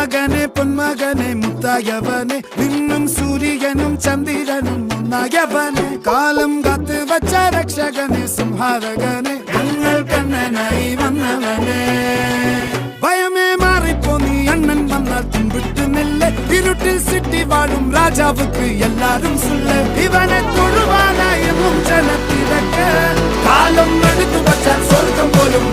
മകനെ പൊന്മകനെ മുത്തായവനെ നിന്നും സൂര്യനും ചന്ദ്രനും ഒന്നായവനെ കാലം കാത്ത് വച്ച രക്ഷകനെ സംഹാരകനെ ഞങ്ങൾ കണ്ണനായി വന്നവനെ ഭയമേ മാറിപ്പോ നീ അണ്ണൻ വന്നാൽ തുമ്പിട്ടുന്നില്ല ഇരുട്ടിൽ സിറ്റി വാഴും രാജാവുക്ക് എല്ലാരും സുല്ല ഇവനെ തൊഴുവാനായും ജനത്തിരക്ക് കാലം എടുത്തു വച്ചാൽ സ്വർഗം പോലും